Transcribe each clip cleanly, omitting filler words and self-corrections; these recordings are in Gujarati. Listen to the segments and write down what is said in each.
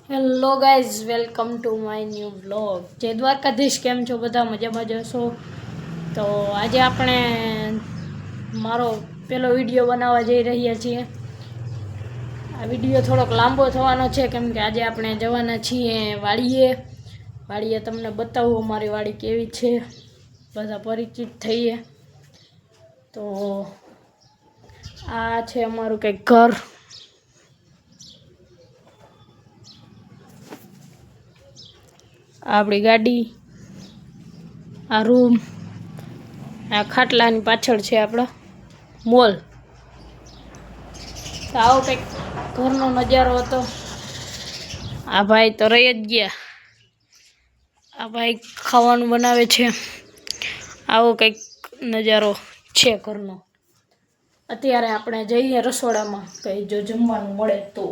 Hello guys, welcome to my new vlog. જય દ્વારકાધીશ. કેમ છો બધા? મજામાં જશો? તો આજે આપણે મારો પહેલો વિડીયો બનાવવા જઈ રહ્યા છીએ. આ વિડીયો થોડોક લાંબો થવાનો છે કેમ કે આજે આપણે જવાના છીએ વાડીએ તમને બતાવું અમારી વાડી કેવી છે, બધા પરિચિત થઈએ. તો આ છે અમારું કંઈક ઘર. આપણી ગાડી, આ રૂમ, આ ખાટલાની પાછળ છે આપણા મોલ. તો આવો કંઈક ઘરનો નજારો હતો. આ ભાઈ તો રહી જ ગયા. આ ભાઈ ખાવાનું બનાવે છે. આવો કંઈક નજારો છે ઘરનો. અત્યારે આપણે જઈએ રસોડામાં, કંઈ જો જમવાનું મળે તો.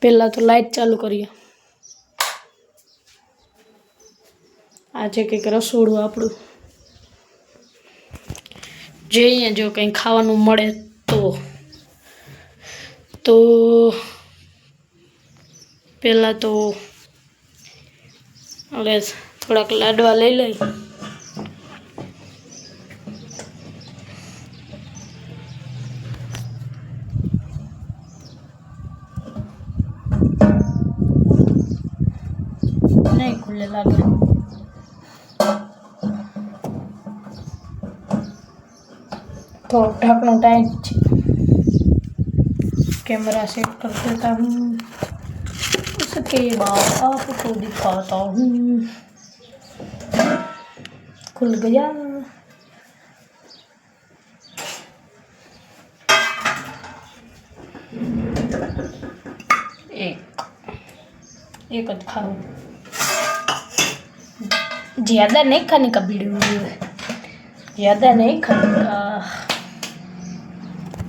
પહેલાં તો લાઈટ ચાલુ કરીએ. આ છે કંઈક રસોડું આપણું. જોઈએ જો કંઈ ખાવાનું મળે તો પહેલાં તો હવે થોડાક લાડવા લઈ લઈ. નહીં ખુલ્લે લાગે. તો ઢાંકણું ટાઈટ છે. कैमरा सेट कर देता हूँ. उसके बाद आपको दिखाता हूँ. खुल गया. एक खाऊं. ज़्यादा नहीं खाने का वीडियो है. ज़्यादा नहीं खाने का.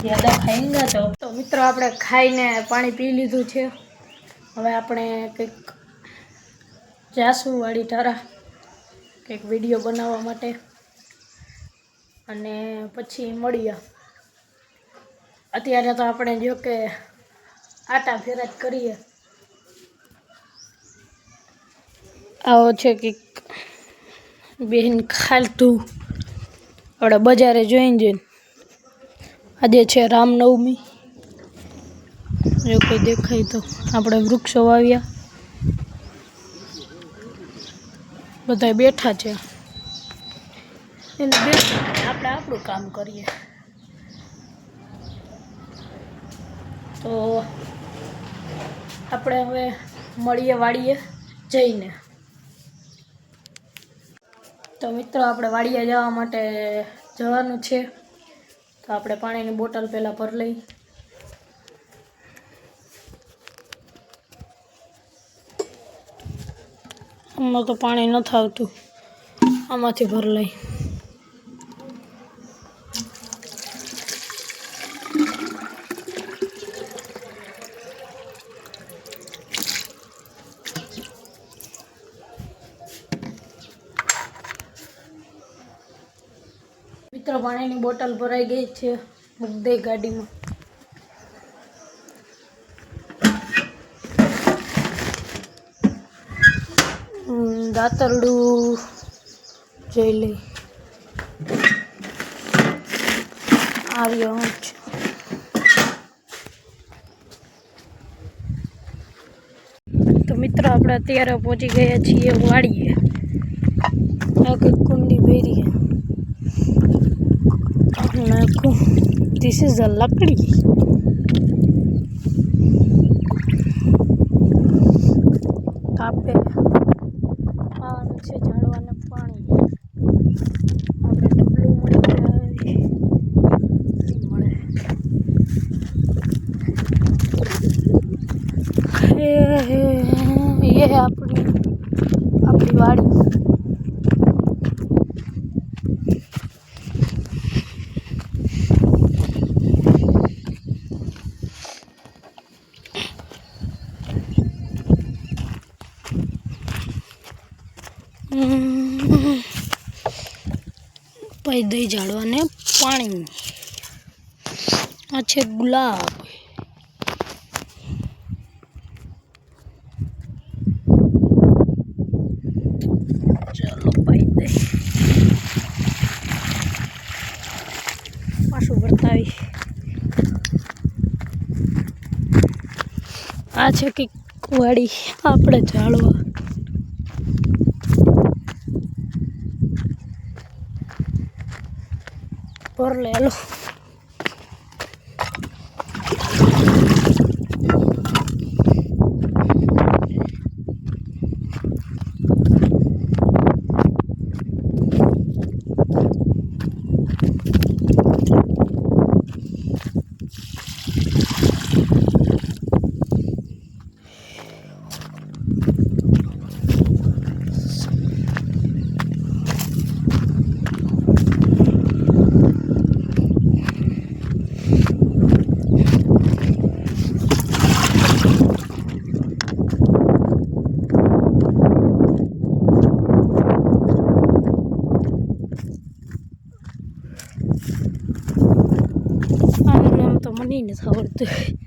ज़्यादा खाएंगे तो મિત્રો આપણે ખાઈને પાણી પી લીધું છે. હવે આપણે કંઈક જાસુ વાળી ધારા કંઈક વિડીયો બનાવવા માટે, અને પછી મળીએ. અત્યારે તો આપણે જો કે આટા ફેરા જ કરીએ. આવો છે કંઈક બેન ખાલતું. આપણે બજારે જઈને આજે છે રામનવમી. જો કોઈ દેખાય તો આપણે વૃક્ષો વાવ્યા. બધા બેઠા છે એને આપણે આપણું કામ કરીએ. તો આપણે હવે મળીએ વાડીએ જઈને. તો મિત્રો આપણે વાડીએ જવા માટે જવાનું છે. તો આપણે પાણીની બોટલ પહેલાં ભરી લઈ. આમાં તો પાણી નથી આવતું, આમાંથી ભરી લઈ. મિત્રો પાણીની બોટલ ભરાઈ ગઈ છે. મૂકી દઈ ગાડીમાં. દાતરડું જોઈ લઈ. આવ્યો છે. તો મિત્રો આપણે અત્યારે પહોંચી ગયા છીએ વાડીએ. આ કંઈક કુંડી ભરી નાખું. ધીસ ઇઝ અ લકડી. આપણે ખાવાનું છે ઝાડવાને પાણી. આપણે ડબલું મળી મળે. ये है अपनी वाड़ी. પાઈ દઈ ઝાડવાને પાણી. આ છે ગુલાબ. આ છે કે વાડી આપણે ઝાડવા પર લે લો. આનું નામ તો મને નથી આવડતું.